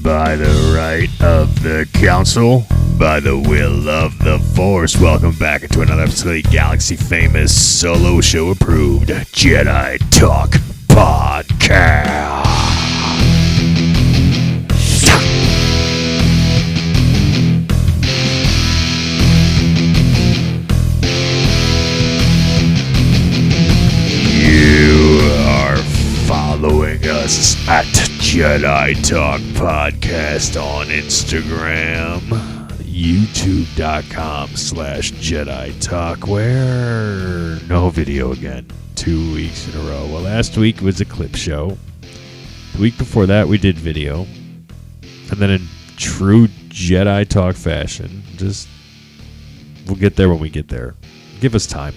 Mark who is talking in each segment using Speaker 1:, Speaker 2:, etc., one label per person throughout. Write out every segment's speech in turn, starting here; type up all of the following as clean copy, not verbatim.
Speaker 1: by the right of the council, by the will of the force. Welcome back into another episode of the Galaxy Famous Solo Show Approved Jedi Talk Podcast. You are following us at Jedi Talk Podcast on Instagram, youtube.com/Jedi Talk, where no video again, 2 weeks in a row. Well, last week was a clip show. The week before that, we did video. And then in true Jedi Talk fashion, we'll get there when we get there. Give us time.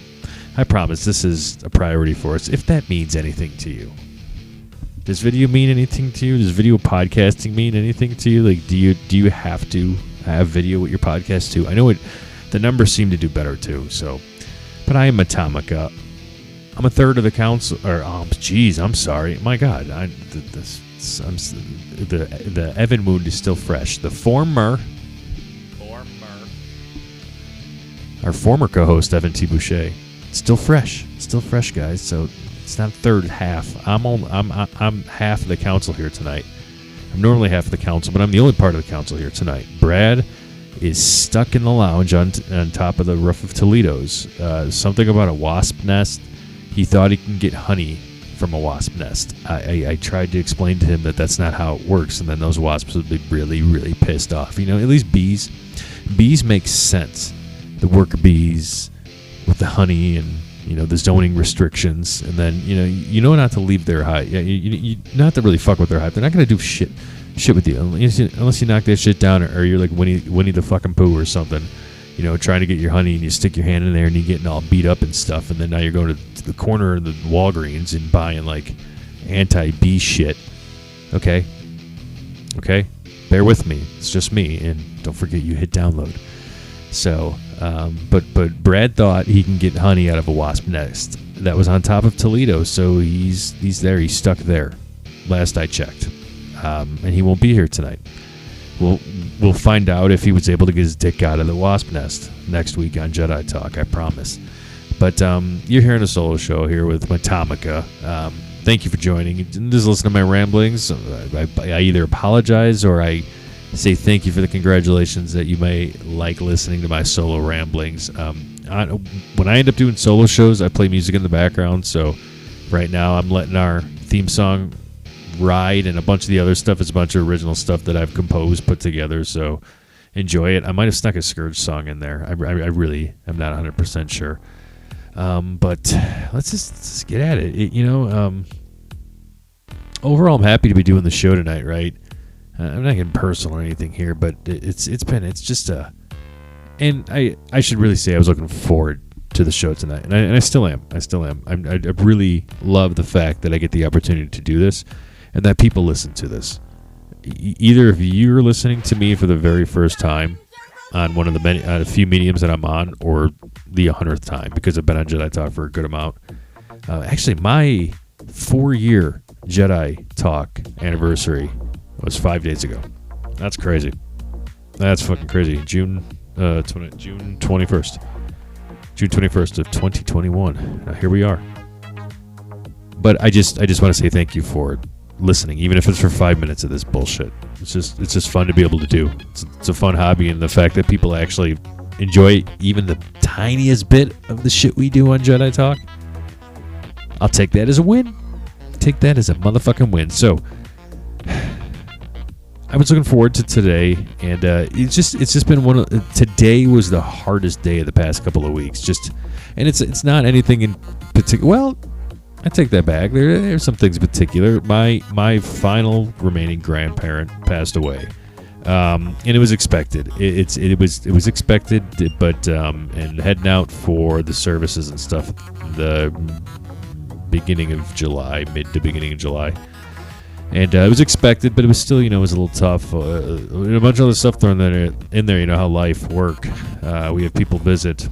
Speaker 1: I promise this is a priority for us, if that means anything to you. Does video mean anything to you? Does video podcasting mean anything to you? Like, do you have to have video with your podcast too? I know the numbers seem to do better too. So, but I am MeTOMicA. I'm a third of the council. I'm sorry. My God, the Evan wound is still fresh. Our former co-host Evan T. Boucher, still fresh, guys. So. It's not third, half. I'm half of the council here tonight. I'm normally half of the council, but I'm the only part of the council here tonight. Brad is stuck in the lounge on top of the roof of Toledo's. Something about a wasp nest. He thought he can get honey from a wasp nest. I tried to explain to him that that's not how it works, and then those wasps would be really, really pissed off. You know, at least bees make sense. The worker bees with the honey and, you know, the zoning restrictions, and then you know not to leave their hive. Yeah, you not to really fuck with their hive. They're not gonna do shit with you unless you knock that shit down, or you're like Winnie the fucking Pooh or something. You know, trying to get your honey, and you stick your hand in there, and you're getting all beat up and stuff, and then now you're going to the corner of the Walgreens and buying like anti-bee shit. Okay, bear with me. It's just me, and don't forget you hit download. So, but Brad thought he can get honey out of a wasp nest that was on top of Toledo, so he's there. He's stuck there. Last I checked, and he won't be here tonight. We'll find out if he was able to get his dick out of the wasp nest next week on Jedi Talk. I promise. But you're hearing a solo show here with MeTOMicA. Thank you for joining. Just listen to my ramblings. I either apologize or I say thank you for the congratulations that you may like listening to my solo ramblings. When I end up doing solo shows, I play music in the background. So right now I'm letting our theme song ride, and a bunch of the other stuff is a bunch of original stuff that I've composed, put together. So enjoy it. I might have snuck a Scourge song in there. I really am not 100% sure. But let's just get at it. Overall, I'm happy to be doing the show tonight, right? I'm not getting personal or anything here, but it's just and I should really say I was looking forward to the show tonight, and I still am. I really love the fact that I get the opportunity to do this, and that people listen to this. Either if you're listening to me for the very first time on one of the a few mediums that I'm on, or the 100th time, because I've been on Jedi Talk for a good amount. Actually, my 4-year Jedi Talk anniversary was 5 days ago. That's crazy. That's fucking crazy. June 21st. June 21st of 2021. Now here we are. But I just want to say thank you for listening, even if it's for 5 minutes of this bullshit. It's just fun to be able to do. It's a fun hobby, and the fact that people actually enjoy even the tiniest bit of the shit we do on Jedi Talk, I'll take that as a win. Take that as a motherfucking win. So I was looking forward to today, and it's just been today was the hardest day of the past couple of weeks. And it's not anything in particular. Well, I take that back. There's some things in particular. My final remaining grandparent passed away, and it was expected. It was expected, but and heading out for the services and stuff, the beginning of July, mid to beginning of July. And it was expected, but it was still, it was a little tough. A bunch of other stuff thrown in there, how life work. We have people visit.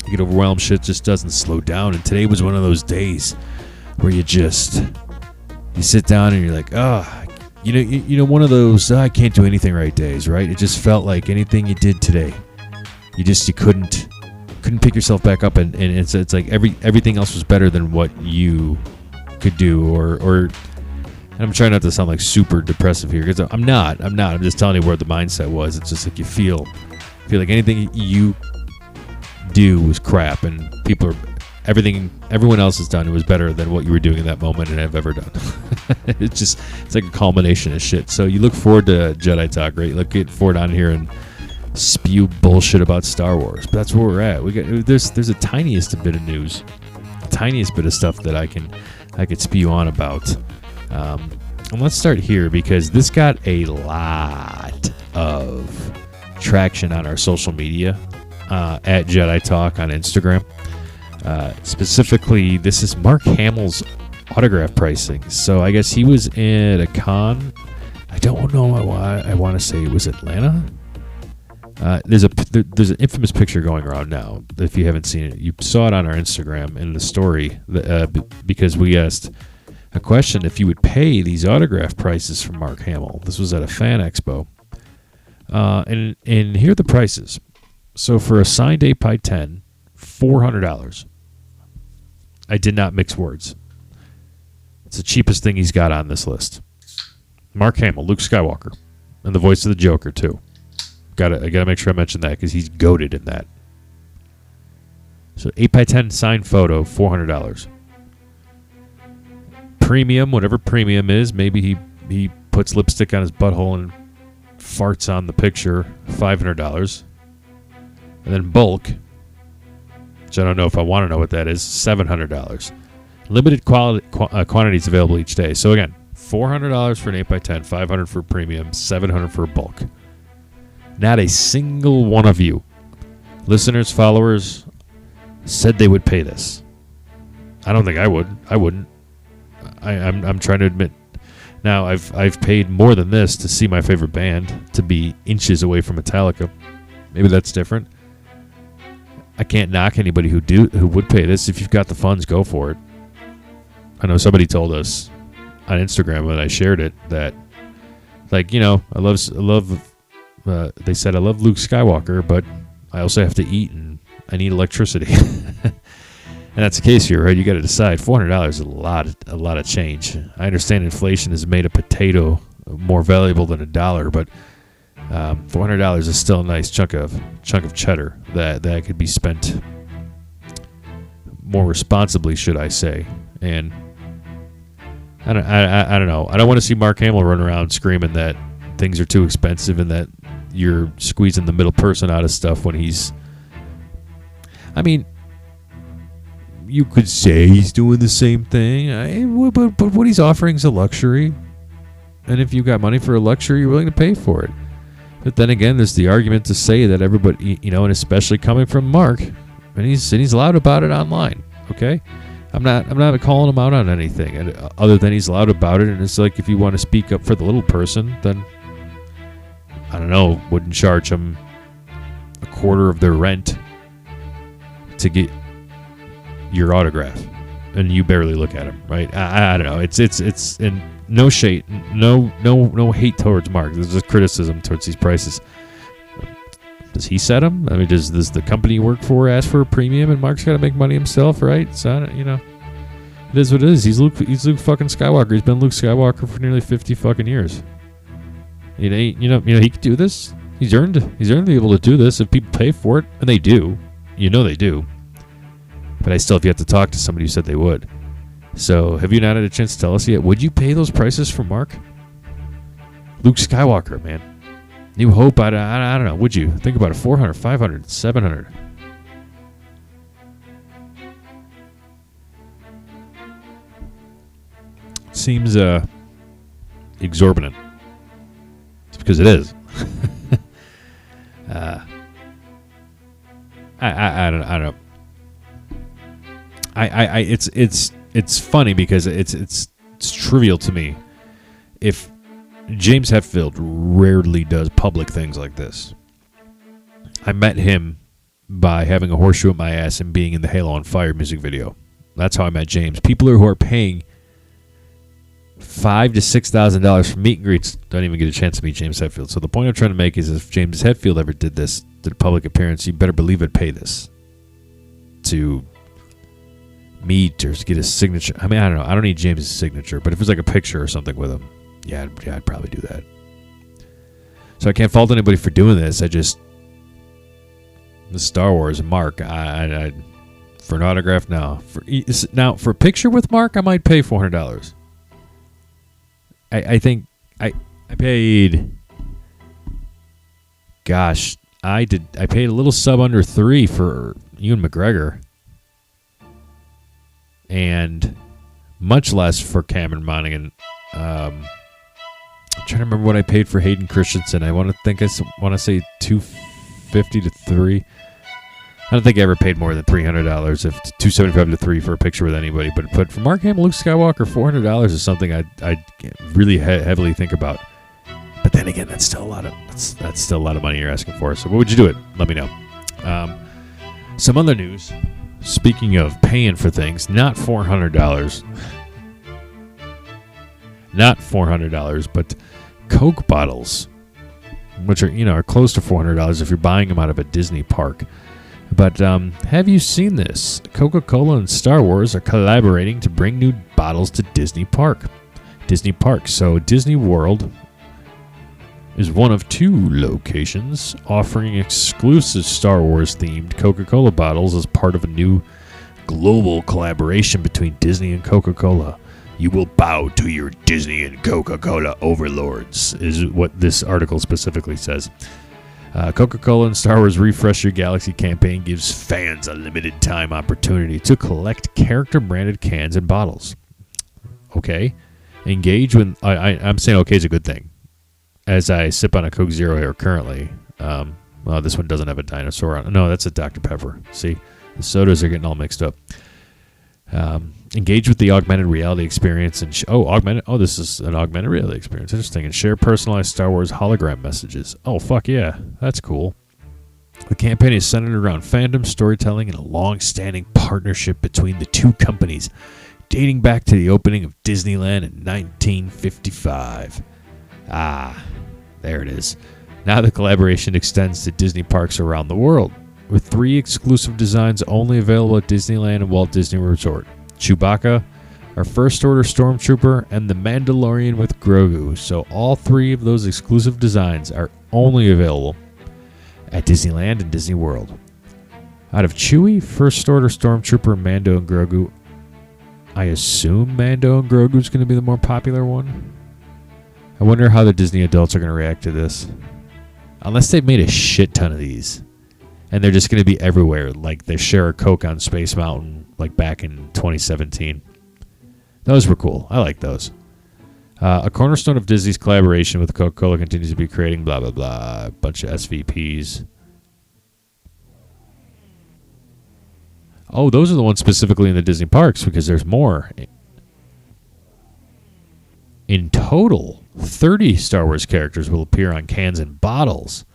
Speaker 1: You get overwhelmed. Shit just doesn't slow down. And today was one of those days where you sit down and you're like, oh, one of those I can't do anything right days, right? It just felt like anything you did today, you couldn't pick yourself back up, and it's like everything else was better than what you could do, or. And I'm trying not to sound like super depressive here, because I'm not. I'm just telling you where the mindset was. It's just like you feel like anything you do was crap, and everyone else has done it was better than what you were doing in that moment and have ever done. It's like a culmination of shit. So you look forward to Jedi Talk, right? Look forward on here and spew bullshit about Star Wars. But that's where we're at. There's a tiniest bit of news, the tiniest bit of stuff that I could spew on about. And let's start here, because this got a lot of traction on our social media at Jedi Talk on Instagram. Specifically, this is Mark Hamill's autograph pricing. So I guess he was in a con. I don't know. I want to say it was Atlanta. There's an infamous picture going around now. If you haven't seen it, you saw it on our Instagram in the story, because we asked a question if you would pay these autograph prices for Mark Hamill. This was at a fan expo. And here are the prices. So for a signed 8x10, $400. I did not mix words. It's the cheapest thing he's got on this list. Mark Hamill, Luke Skywalker, and the voice of the Joker too. I gotta make sure I mention that, because he's goated in that. So 8x10 signed photo, $400. Premium, whatever premium is, maybe he puts lipstick on his butthole and farts on the picture, $500. And then bulk, which I don't know if I want to know what that is, $700. Limited quantities available each day. So again, $400 for an 8x10, $500 for premium, $700 for bulk. Not a single one of you, listeners, followers, said they would pay this. I don't think I would. I wouldn't. I'm trying to admit. Now, I've paid more than this to see my favorite band, to be inches away from Metallica. Maybe that's different. I can't knock anybody who would pay this. If you've got the funds, go for it. I know somebody told us on Instagram when I shared it that, like, I love. They said I love Luke Skywalker, but I also have to eat and I need electricity. And that's the case here, right? You got to decide. $400 is a lot of change. I understand inflation has made a potato more valuable than $1, but $400 is still a nice chunk of cheddar that could be spent more responsibly, should I say? And I don't know. I don't want to see Mark Hamill run around screaming that things are too expensive and that you're squeezing the middle person out of stuff when he's. I mean, you could say he's doing the same thing, but what he's offering is a luxury. And if you've got money for a luxury, you're willing to pay for it. But then again, there's the argument to say that everybody, and especially coming from Mark, and he's loud about it online. Okay, I'm not calling him out on anything, and other than he's loud about it. And it's like, if you want to speak up for the little person, then I don't know, wouldn't charge him a quarter of their rent to get your autograph, and you barely look at him, right? I don't know. It's and no shade, no hate towards Mark. There's just criticism towards these prices. Does he set them? I mean, does the company you work for ask for a premium, and Mark's got to make money himself, right? So it is what it is. He's Luke fucking Skywalker. He's been Luke Skywalker for nearly 50 fucking years. He could do this. He's earned to be able to do this if people pay for it, and they do. They do. But I still have yet to talk to somebody who said they would. So, have you not had a chance to tell us yet? Would you pay those prices for Mark? Luke Skywalker, man. New Hope, I don't know. Would you? Think about it. 400, 500, 700. Seems exorbitant. It's because it is. I don't know. It's funny because it's trivial to me. If James Hetfield rarely does public things like this. I met him by having a horseshoe at my ass and being in the Halo on Fire music video. That's how I met James. People who are paying $5,000 to $6,000 for meet and greets. Don't even get a chance to meet James Hetfield. So the point I'm trying to make is, if James Hetfield ever did a public appearance, you better believe I'd pay this to meet or to get his signature. I mean, I don't know. I don't need James' signature, but if it's like a picture or something with him, yeah, I'd probably do that. So I can't fault anybody for doing this. The Star Wars Mark, I for an autograph now. For a picture with Mark, I might pay $400. I think I paid. Gosh, I paid a little sub under $3 for Ewan McGregor, and much less for Cameron Monaghan. I'm trying to remember what I paid for Hayden Christensen. I want to say $250 to $3. I don't think I ever paid more than $300. If $275 to $3 for a picture with anybody, but for Mark Hamill, Luke Skywalker, $400 is something I'd really heavily think about. But then again, that's still a lot of money you're asking for. So what would you do it? Let me know. Some other news. Speaking of paying for things, not $400. Not $400, but Coke bottles, which are close to $400 if you're buying them out of a Disney park. But have you seen this? Coca-Cola and Star Wars are collaborating to bring new bottles to Disney Park. So Disney World is one of 2 locations offering exclusive Star Wars-themed Coca-Cola bottles as part of a new global collaboration between Disney and Coca-Cola. You will bow to your Disney and Coca-Cola overlords, is what this article specifically says. Coca-Cola and Star Wars Refresh Your Galaxy campaign gives fans a limited time opportunity to collect character-branded cans and bottles. Okay. Engage when... I'm saying okay is a good thing. As I sip on a Coke Zero here currently. Well, this one doesn't have a dinosaur on it. No, that's a Dr. Pepper. See? The sodas are getting all mixed up. Engage with the augmented reality experience and this is an augmented reality experience. Interesting. And share personalized Star Wars hologram messages. Oh, fuck yeah. That's cool. The campaign is centered around fandom, storytelling, and a long-standing partnership between the 2 companies, dating back to the opening of Disneyland in 1955. There it is. Now the collaboration extends to Disney parks around the world, with 3 exclusive designs only available at Disneyland and Walt Disney Resort. Chewbacca, our First Order Stormtrooper, and the Mandalorian with Grogu. So all 3 of those exclusive designs are only available at Disneyland and Disney World. Out of Chewie, First Order Stormtrooper, Mando, and Grogu, I assume Mando and Grogu is going to be the more popular one. I wonder how the Disney adults are going to react to this. Unless they've made a shit ton of these. And they're just going to be everywhere, like they share a Coke on Space Mountain, like back in 2017. Those were cool. I like those. A cornerstone of Disney's collaboration with Coca-Cola continues to be creating blah, blah, blah. A bunch of SVPs. Oh, those are the ones specifically in the Disney parks, because there's more. In total, 30 Star Wars characters will appear on cans and bottles.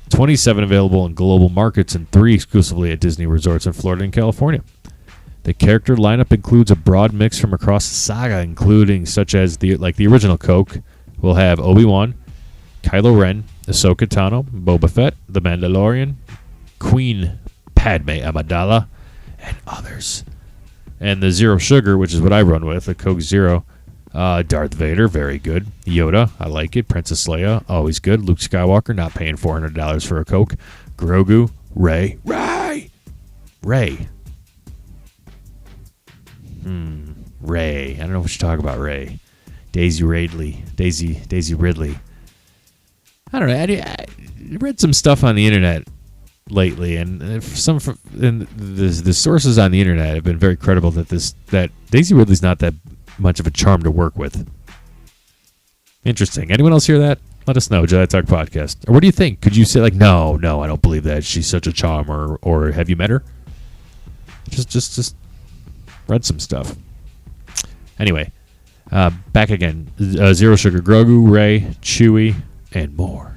Speaker 1: 27 available in global markets and 3 exclusively at Disney resorts in Florida and California. The character lineup includes a broad mix from across the saga, including such as the original Coke will have Obi-Wan, Kylo Ren, Ahsoka Tano, Boba Fett, The Mandalorian, Queen Padme Amidala, and others. And the Zero Sugar, which is what I run with, the Coke Zero, Darth Vader, very good. Yoda, I like it. Princess Leia, always good. Luke Skywalker, not paying $400 for a Coke. Grogu, Rey. Rey. I don't know what you talk about, Rey. Daisy Ridley. I don't know. I read some stuff on the internet lately, and the sources on the internet have been very credible that Daisy Ridley's not that much of a charm to work with. Interesting. Anyone else hear that? Let us know, Jedi Talk Podcast. Or what do you think? Could you say no, I don't believe that. She's such a charm, or have you met her? Just read some stuff. Anyway, back again. Zero Sugar, Grogu, Rey, Chewie, and more.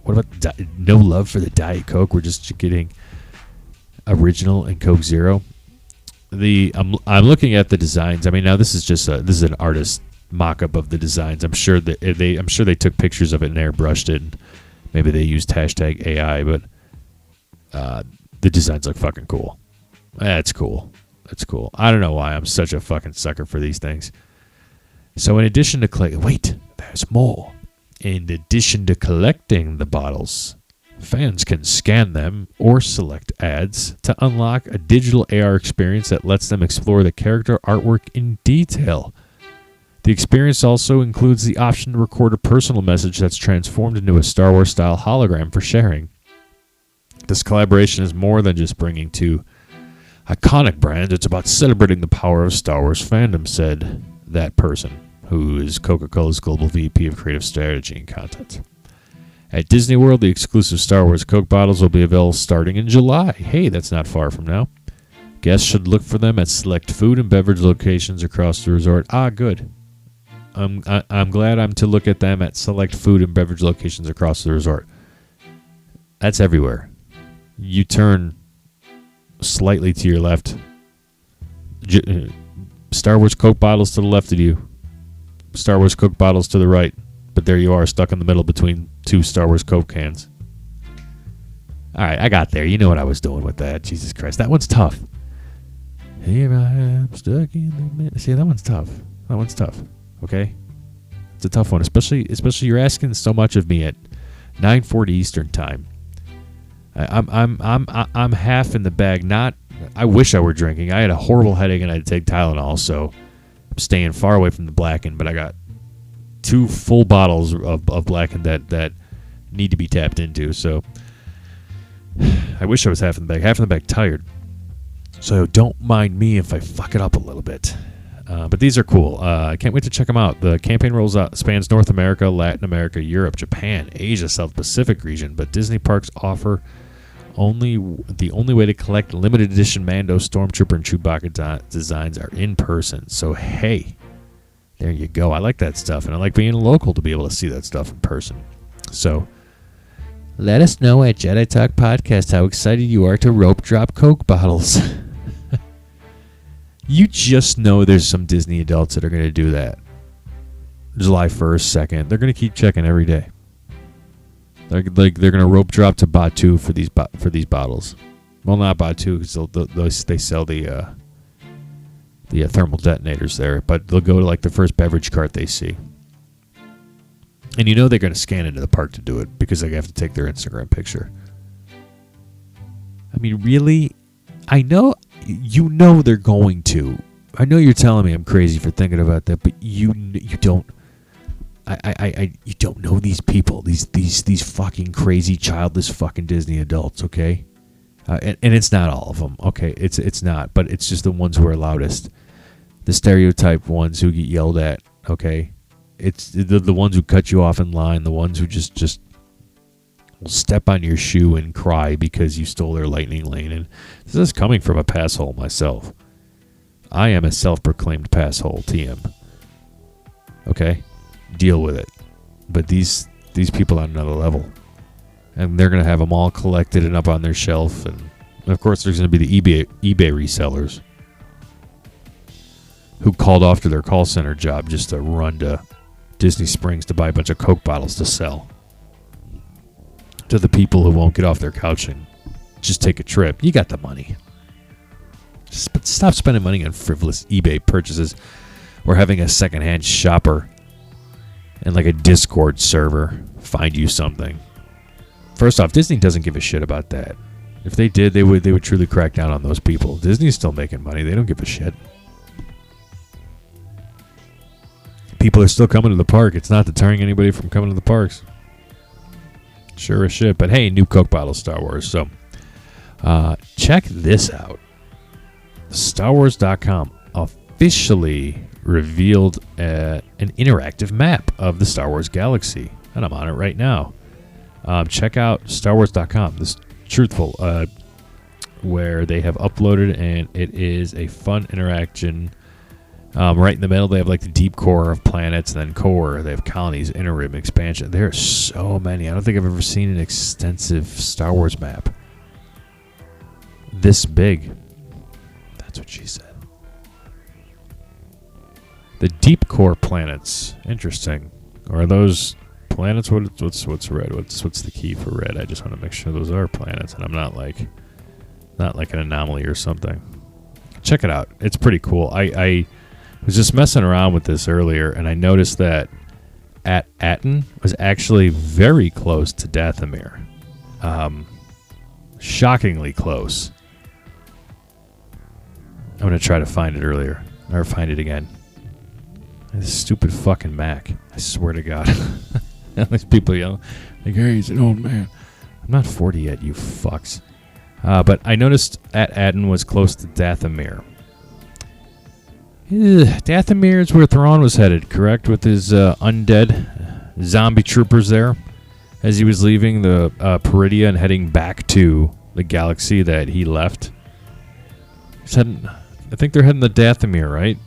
Speaker 1: What about no love for the Diet Coke? We're just getting original and Coke Zero. I'm looking at the designs. I mean, now this is an artist mock-up of the designs. I'm sure they took pictures of it and airbrushed it. And maybe they used hashtag AI, but the designs look fucking cool. That's cool. That's cool. I don't know why I'm such a fucking sucker for these things. So in addition to wait, there's more. In addition to collecting the bottles, fans can scan them or select ads to unlock a digital AR experience that lets them explore the character artwork in detail. The experience also includes the option to record a personal message that's transformed into a Star Wars-style hologram for sharing. This collaboration is more than just bringing two iconic brands. It's about celebrating the power of Star Wars fandom, said that person, who is Coca-Cola's global VP of creative strategy and content. At Disney World, the exclusive Star Wars Coke bottles will be available starting in July. Hey, that's not far from now. Guests should look for them at select food and beverage locations across the resort. Good. I'm glad I'm to look at them at select food and beverage locations across the resort. That's everywhere. You turn slightly to your left. Star Wars Coke bottles to the left of you. Star Wars Coke bottles to the right. But there you are, stuck in the middle between two Star Wars Coke cans. All right, I got there. You know what I was doing with that. Jesus Christ. That one's tough. Here I am, stuck in the middle. See, that one's tough. That one's tough. Okay? It's a tough one, especially you're asking so much of me at 9:40 Eastern time. I'm half in the bag. I wish I were drinking. I had a horrible headache and I had to take Tylenol, so I'm staying far away from the Blackened. But I got 2 full bottles of Blackened that need to be tapped into. So I wish I was half in the bag. Half in the bag tired. So don't mind me if I fuck it up a little bit. But these are cool. I can't wait to check them out. The campaign rolls out, spans North America, Latin America, Europe, Japan, Asia, South Pacific region. But Disney parks offer the only way to collect limited edition Mando, Stormtrooper, and Chewbacca designs are in person. So hey, there you go. I like that stuff, and I like being local to be able to see that stuff in person. So let us know at Jedi Talk Podcast how excited you are to rope drop Coke bottles. You just know there's some Disney adults that are going to do that. July 1st, 2nd. They're going to keep checking every day. They're going to rope drop to Batu for these bottles. Well, not Batu, because they sell the thermal detonators there, but they'll go to like the first beverage cart they see. And you know they're going to scan into the park to do it because they have to take their Instagram picture. I mean, really? I know, you know they're going to. I know you're telling me I'm crazy for thinking about that, but you don't. You don't know these people, these fucking crazy, childless fucking Disney adults, okay? And it's not all of them, okay? It's not, but it's just the ones who are loudest, the stereotype ones who get yelled at, okay? It's the ones who cut you off in line, the ones who just will step on your shoe and cry because you stole their lightning lane. And this is coming from a passhole myself. I am a self-proclaimed passhole, TM. Okay? Deal with it. But these people on another level. And they're going to have them all collected and up on their shelf. And of course, there's going to be the eBay resellers who called off to their call center job just to run to Disney Springs to buy a bunch of Coke bottles to sell to the people who won't get off their couch and just take a trip. You got the money. Just stop spending money on frivolous eBay purchases or having a secondhand shopper and like a Discord server find you something. First off, Disney doesn't give a shit about that. If they did, they would truly crack down on those people. Disney's still making money. They don't give a shit. People are still coming to the park. It's not deterring anybody from coming to the parks. Sure as shit. But hey, new Coke bottle Star Wars. So check this out. StarWars.com officially revealed an interactive map of the Star Wars galaxy. And I'm on it right now. Check out StarWars.com. This is truthful. Where they have uploaded, and it is a fun interaction. Right in the middle, they have like the deep core of planets, and then core. They have colonies, inner rim, expansion. There are so many. I don't think I've ever seen an extensive Star Wars map this big. That's what she said. The deep core planets. Interesting. Or are those planets? What's red? What's the key for red? I just want to make sure those are planets, and I'm not like an anomaly or something. Check it out. It's pretty cool. I was just messing around with this earlier, and I noticed that Aten was actually very close to Dathomir. Shockingly close. I'm going to try to find it earlier. Or find it again. This stupid fucking Mac. I swear to God. These people yell, like, hey, he's an old man. I'm not 40 yet, you fucks. But I noticed Aten was close to Dathomir. Dathomir is where Thrawn was headed, correct? With his undead zombie troopers there. As he was leaving the Peridia and heading back to the galaxy that he left. I think they're heading to Dathomir, right?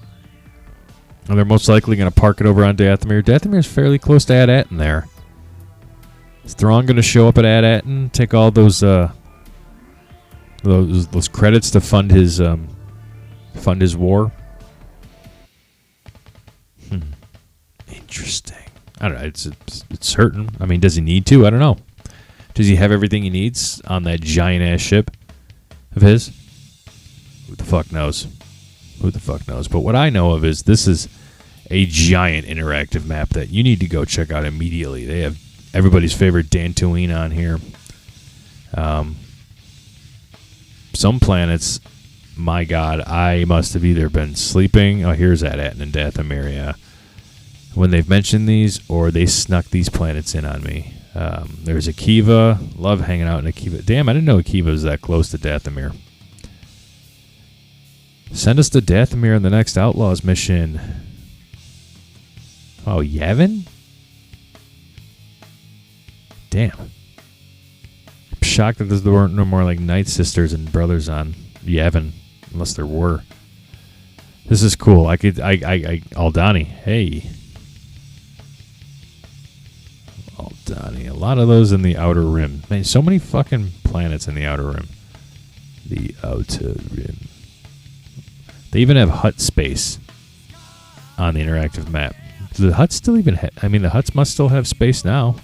Speaker 1: And they're most likely going to park it over on Dathomir. Dathomir's fairly close to Aten there. Is Thrawn going to show up at Aten, take all those credits to fund his war? Interesting. I don't know. It's certain. I mean, does he need to? I don't know. Does he have everything he needs on that giant ass ship of his? Who the fuck knows? Who the fuck knows? But what I know of is this is a giant interactive map that you need to go check out immediately. They have everybody's favorite Dantooine on here. Some planets, my God, I must have either been sleeping. Oh, here's Aten and Dathomir, yeah. When they've mentioned these, or they snuck these planets in on me. There's Akiva. Love hanging out in Akiva. Damn, I didn't know Akiva was that close to Dathomir. Send us to Dathomir in the next Outlaws mission. Oh, Yavin? Damn. I'm shocked that there weren't no more like Night Sisters and Brothers on Yavin, unless there were. This is cool. Aldani. Hey. Aldani. A lot of those in the Outer Rim. Man, so many fucking planets in the Outer Rim. The Outer Rim. They even have hut space on the interactive map. Do the huts still even the huts must still have space now.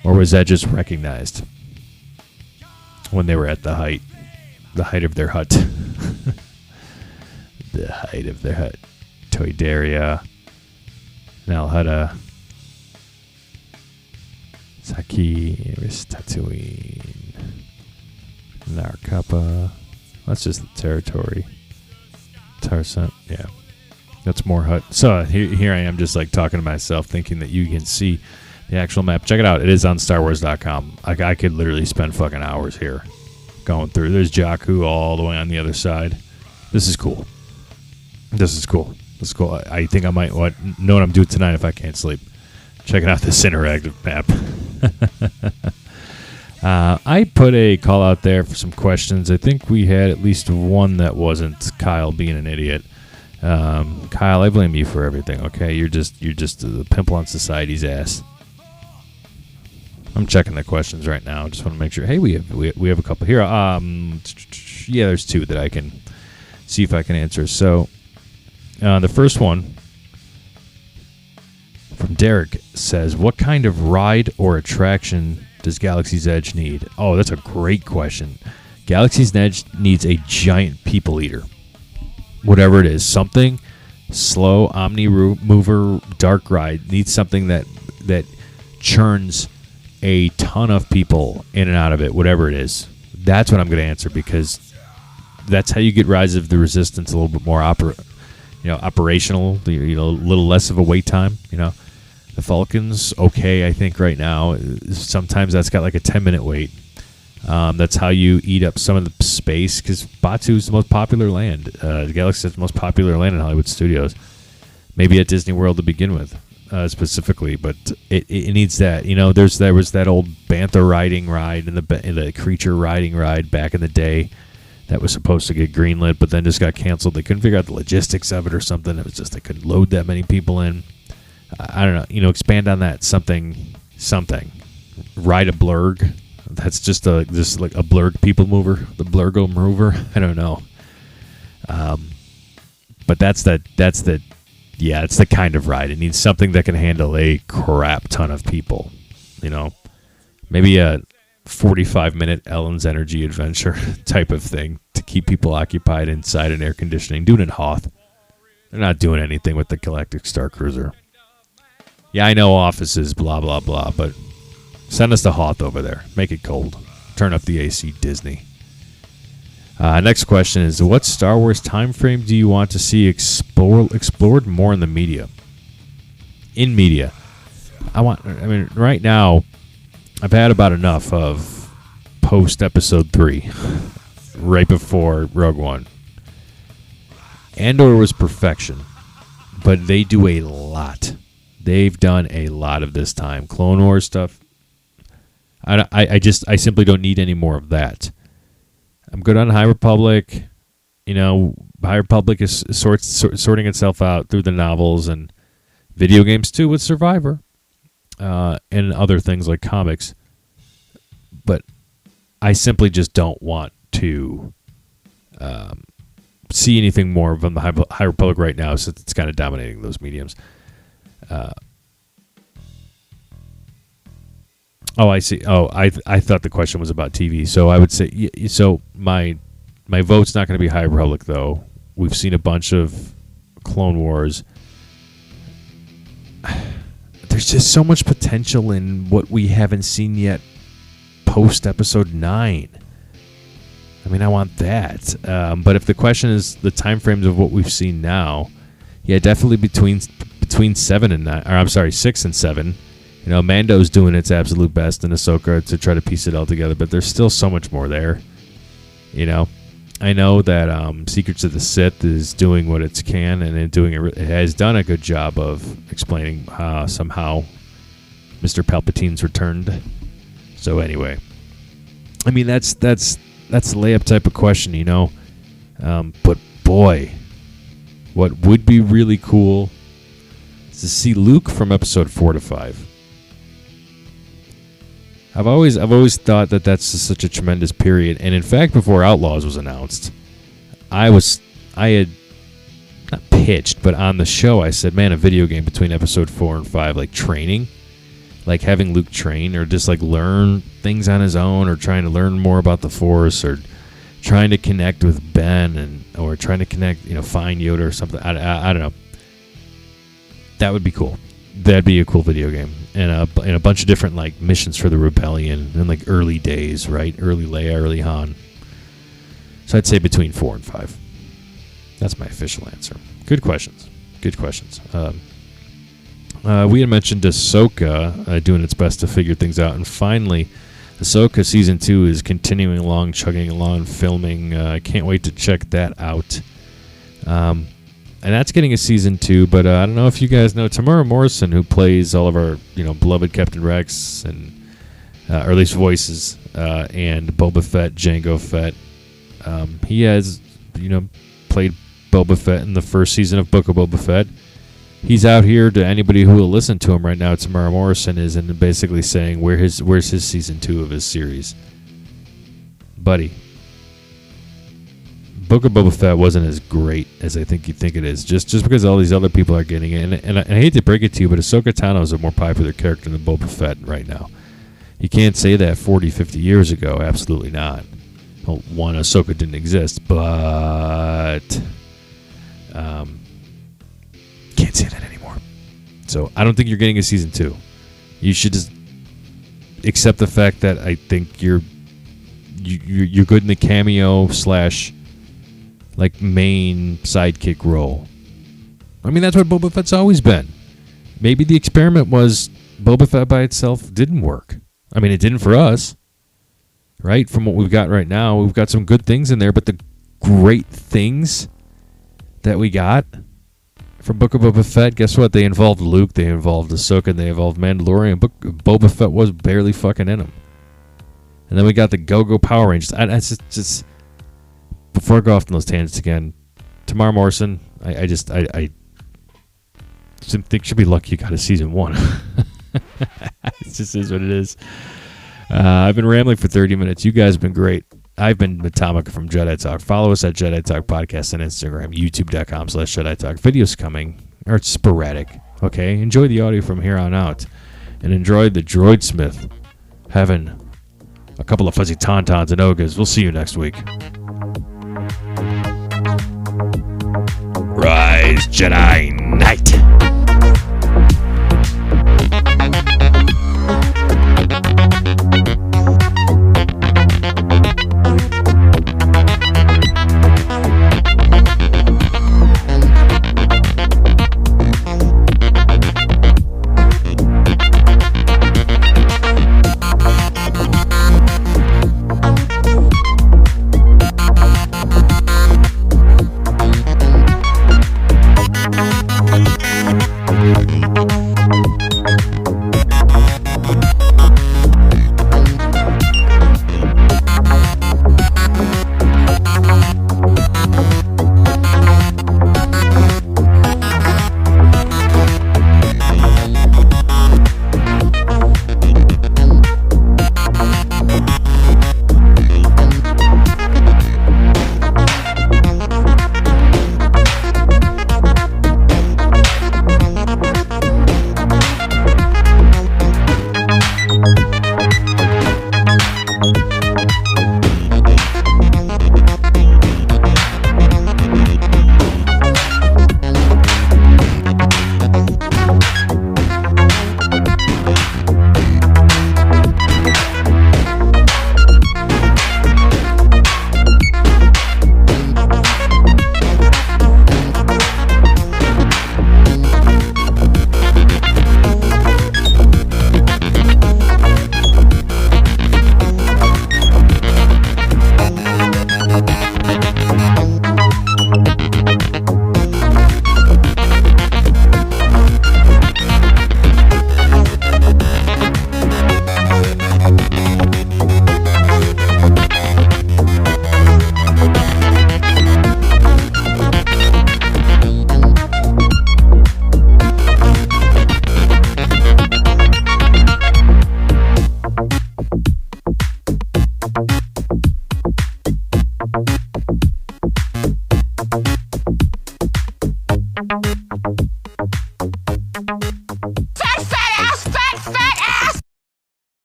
Speaker 1: Or was that just recognized when they were at the height of their hut? The height of their hut. Toydaria, Nalhutta, Saki, Tatooine, Narkapa. That's just the territory. Tarsant, yeah. That's more hut. So here I am just like talking to myself, thinking that you can see the actual map. Check it out. It is on StarWars.com. I could literally spend fucking hours here going through. There's Jakku all the way on the other side. This is cool. This is cool. I think I might know what I'm doing tonight if I can't sleep. Checking out this interactive map. I put a call out there for some questions. I think we had at least one that wasn't Kyle being an idiot. Kyle, I blame you for everything. Okay, you're just the pimple on society's ass. I'm checking the questions right now. Just want to make sure. Hey, we have a couple here. Yeah, there's two that I can see if I can answer. So, the first one from Derek says, "What kind of ride or attraction does Galaxy's Edge need?" Oh, that's a great question. Galaxy's Edge needs a giant people eater. Whatever it is, something slow, omni-mover, dark ride needs something that churns a ton of people in and out of it, whatever it is. That's what I'm going to answer, because that's how you get Rise of the Resistance a little bit more operational, a little less of a wait time. The Falcon's okay, I think, right now. Sometimes that's got like a 10-minute wait. That's how you eat up some of the space, because Batu's the most popular land. The Galaxy is the most popular land in Hollywood Studios. Maybe at Disney World to begin with, specifically, but it needs that. There was that old Bantha riding ride and the creature riding ride back in the day that was supposed to get greenlit, but then just got canceled. They couldn't figure out the logistics of it or something. It was just they couldn't load that many people in. I don't know. Expand on that. Something. Ride a blurg. That's just like a blurg people mover, the blurgo mover. I don't know. But it's the kind of ride. It needs something that can handle a crap ton of people. Maybe a 45-minute Ellen's Energy Adventure type of thing to keep people occupied inside an air conditioning. Doing it Hoth. They're not doing anything with the Galactic Star Cruiser. Yeah, I know offices, blah, blah, blah, but send us to Hoth over there. Make it cold. Turn up the AC, Disney. Next question is, what Star Wars time frame do you want to see explored more in the media? In media. Right now, I've had about enough of post-Episode 3, right before Rogue One. Andor was perfection, but they do a lot. They've done a lot of this time. Clone Wars stuff, I simply don't need any more of that. I'm good on High Republic. High Republic is sorting itself out through the novels and video games too with Survivor. And other things like comics. But I simply just don't want to see anything more from the High Republic right now, since it's kind of dominating those mediums. I see. I thought the question was about TV. So I would say, so my vote's not going to be High Republic, though. We've seen a bunch of Clone Wars. There's just so much potential in what we haven't seen yet post Episode 9. I want that. But if the question is the time frames of what we've seen now, yeah, definitely between 7 and 9. Or I'm sorry, 6 and 7. Mando's doing its absolute best in Ahsoka to try to piece it all together, but there's still so much more there. I know that Secrets of the Sith is doing what it can, and it has done a good job of explaining somehow Mr. Palpatine's returned. So anyway, that's the layup type of question, But boy, what would be really cool is to see Luke from Episode 4 to 5. I've always thought that that's just such a tremendous period, and in fact, before Outlaws was announced, I had not pitched, but on the show I said, man, a video game between Episode 4 and 5, like training, like having Luke train, or just like learn things on his own, or trying to learn more about the Force, or trying to connect with Ben, or trying to connect, find Yoda or something. I don't know. That would be cool. That'd be a cool video game, and a bunch of different like missions for the Rebellion in like early days, right? Early Leia, early Han. So I'd say between 4 and 5. That's my official answer. Good questions. We had mentioned Ahsoka doing its best to figure things out, and finally, Ahsoka Season 2 is continuing along, chugging along, filming. I can't wait to check that out. And that's getting a Season 2, but I don't know if you guys know Tamara Morrison, who plays all of our beloved Captain Rex, and or at least voices, and Boba Fett, Jango Fett. He has played Boba Fett in the first season of Book of Boba Fett. He's out here to anybody who will listen to him right now. Tamara Morrison is, and basically saying where's his Season 2 of his series, buddy. Book of Boba Fett wasn't as great as I think you think it is, just because all these other people are getting it. And I hate to break it to you, but Ahsoka Tano is a more popular character than Boba Fett right now. You can't say that 40, 50 years ago. Absolutely not. Well, one, Ahsoka didn't exist, but can't say that anymore. So I don't think you're getting a Season 2. You should just accept the fact that I think you're good in the cameo / like main sidekick role. That's what Boba Fett's always been. Maybe the experiment was Boba Fett by itself didn't work. It didn't for us, right? From what we've got right now, we've got some good things in there, but the great things that we got from Book of Boba Fett, guess what? They involved Luke, they involved Ahsoka, and they involved Mandalorian. Boba Fett was barely fucking in them. And then we got the Go-Go Power Rangers. It's just before I go off on those tangents again, Tamara Morrison, I think she'll be lucky you got a Season 1. It just is what it is. I've been rambling for 30 minutes. You guys have been great. I've been MeTOMicA from Jedi Talk. Follow us at Jedi Talk Podcast on Instagram, youtube.com/Jedi Talk. Videos coming, or it's sporadic. Okay? Enjoy the audio from here on out. And enjoy the Droidsmith having a couple of fuzzy tauntauns and ogres. We'll see you next week. Rise, Jedi Knight.